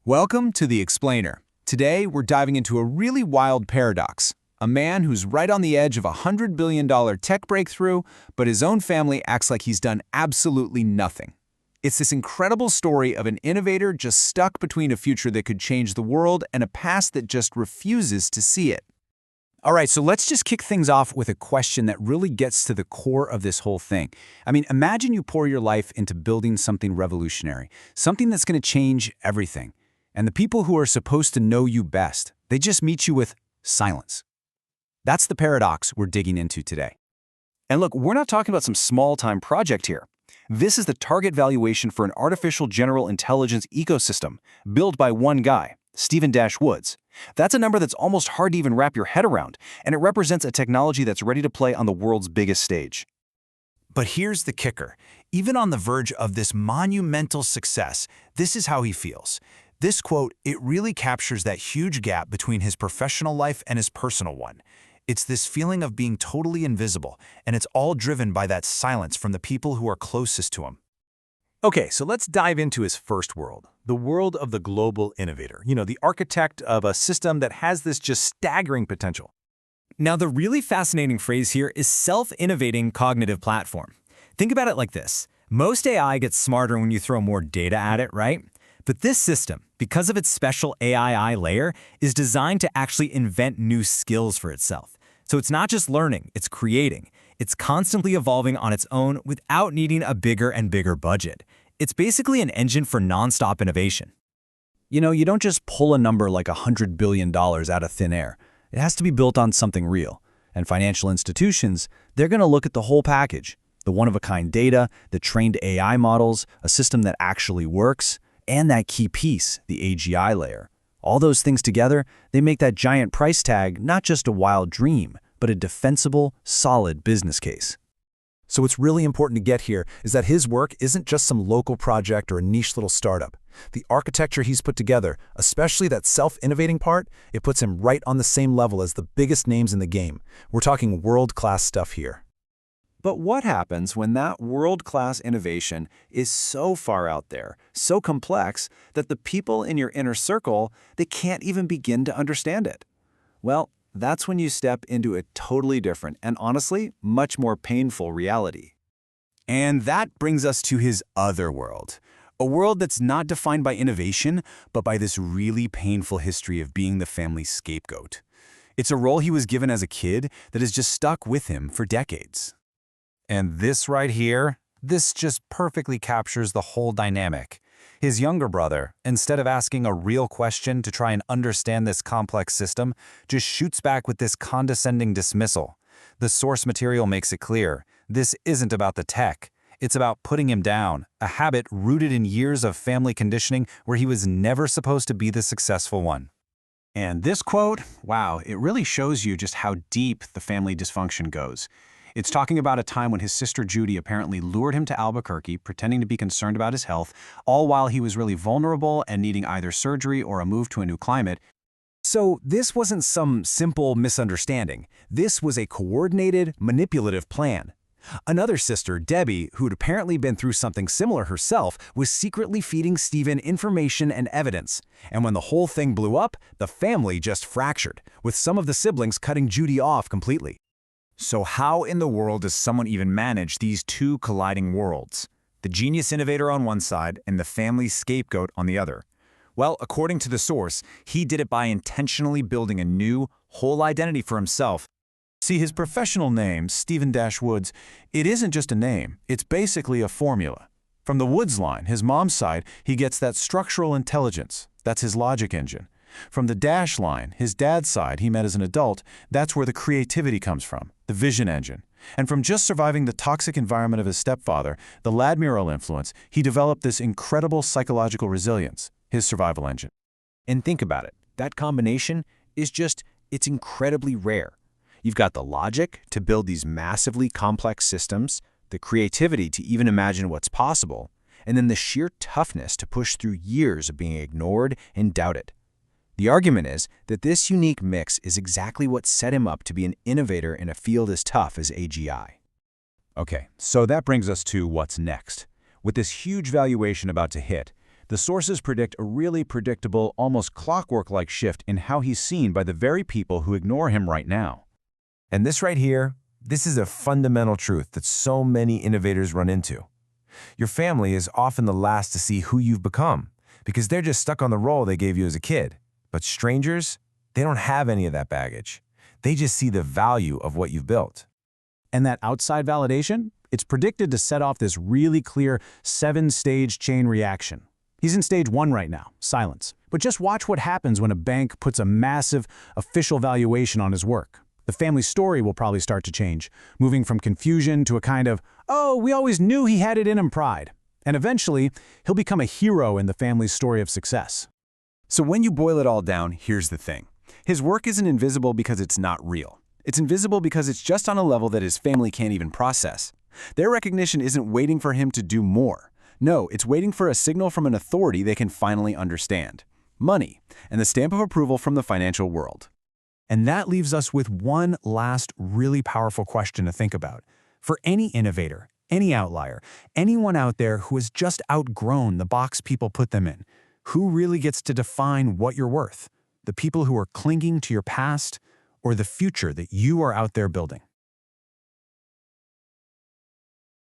Welcome to The Explainer. Today, we're diving into a really wild paradox. A man who's right on the edge of a $100 billion tech breakthrough, but his own family acts like he's done absolutely nothing. It's this incredible story of an innovator just stuck between a future that could change the world and a past that just refuses to see it. All right, so let's just kick things off with a question that really gets to the core of this whole thing. Imagine you pour your life into building something revolutionary, something that's going to change everything. And the people who are supposed to know you best, they just meet you with silence. That's the paradox we're digging into today. And look, we're not talking about some small-time project here. This is the target valuation for an artificial general intelligence ecosystem built by one guy, Stephen Woods. That's a number that's almost hard to even wrap your head around, and it represents a technology that's ready to play on the world's biggest stage. But here's the kicker. Even on the verge of this monumental success, this is how he feels. This quote, it really captures that huge gap between his professional life and his personal one. It's this feeling of being totally invisible, and it's all driven by that silence from the people who are closest to him. Okay, so let's dive into his first world, the world of the global innovator, the architect of a system that has this just staggering potential. Now, the really fascinating phrase here is self-innovating cognitive platform. Think about it like this. Most AI gets smarter when you throw more data at it, right? But this system, because of its special AI layer, is designed to actually invent new skills for itself. So it's not just learning, it's creating. It's constantly evolving on its own without needing a bigger and bigger budget. It's basically an engine for nonstop innovation. You don't just pull a number like $100 billion out of thin air. It has to be built on something real. And financial institutions, they're going to look at the whole package. The one-of-a-kind data, the trained AI models, a system that actually works, and that key piece, the AGI layer. All those things together, they make that giant price tag not just a wild dream, but a defensible, solid business case. So what's really important to get here is that his work isn't just some local project or a niche little startup. The architecture he's put together, especially that self-innovating part, it puts him right on the same level as the biggest names in the game. We're talking world-class stuff here. But what happens when that world-class innovation is so far out there, so complex, that the people in your inner circle, they can't even begin to understand it? Well, that's when you step into a totally different and honestly, much more painful reality. And that brings us to his other world. A world that's not defined by innovation, but by this really painful history of being the family's scapegoat. It's a role he was given as a kid that has just stuck with him for decades. And this right here, this just perfectly captures the whole dynamic. His younger brother, instead of asking a real question to try and understand this complex system, just shoots back with this condescending dismissal. The source material makes it clear. This isn't about the tech. It's about putting him down, a habit rooted in years of family conditioning where he was never supposed to be the successful one. And this quote, wow, it really shows you just how deep the family dysfunction goes. It's talking about a time when his sister Judy apparently lured him to Albuquerque, pretending to be concerned about his health, all while he was really vulnerable and needing either surgery or a move to a new climate. So this wasn't some simple misunderstanding. This was a coordinated, manipulative plan. Another sister, Debbie, who'd apparently been through something similar herself, was secretly feeding Stephen information and evidence. And when the whole thing blew up, the family just fractured, with some of the siblings cutting Judy off completely. So how in the world does someone even manage these two colliding worlds? The genius innovator on one side and the family scapegoat on the other. Well, according to the source, he did it by intentionally building a new, whole identity for himself. See, his professional name, Stephen Woods, it isn't just a name, it's basically a formula. From the Woods line, his mom's side, he gets that structural intelligence. That's his logic engine. From the Dash line, his dad's side he met as an adult, that's where the creativity comes from, the vision engine. And from just surviving the toxic environment of his stepfather, the Ladmiral influence, he developed this incredible psychological resilience, his survival engine. And think about it, that combination is it's incredibly rare. You've got the logic to build these massively complex systems, the creativity to even imagine what's possible, and then the sheer toughness to push through years of being ignored and doubted. The argument is that this unique mix is exactly what set him up to be an innovator in a field as tough as AGI. Okay, so that brings us to what's next. With this huge valuation about to hit, The sources predict a really predictable, almost clockwork-like shift in how he's seen by the very people who ignore him right now. And this right here, this is a fundamental truth that so many innovators run into. Your family is often the last to see who you've become because they're just stuck on the role they gave you as a kid. But strangers, they don't have any of that baggage. They just see the value of what you've built. And that outside validation, it's predicted to set off this really clear 7-stage chain reaction. He's in stage 1 right now, silence. But just watch what happens when a bank puts a massive official valuation on his work. The family story will probably start to change, moving from confusion to a kind of, oh, we always knew he had it in him pride. And eventually, he'll become a hero in the family's story of success. So when you boil it all down, here's the thing. His work isn't invisible because it's not real. It's invisible because it's just on a level that his family can't even process. Their recognition isn't waiting for him to do more. No, it's waiting for a signal from an authority they can finally understand. Money, and the stamp of approval from the financial world. And that leaves us with one last really powerful question to think about. For any innovator, any outlier, anyone out there who has just outgrown the box people put them in, who really gets to define what you're worth? The people who are clinging to your past or the future that you are out there building?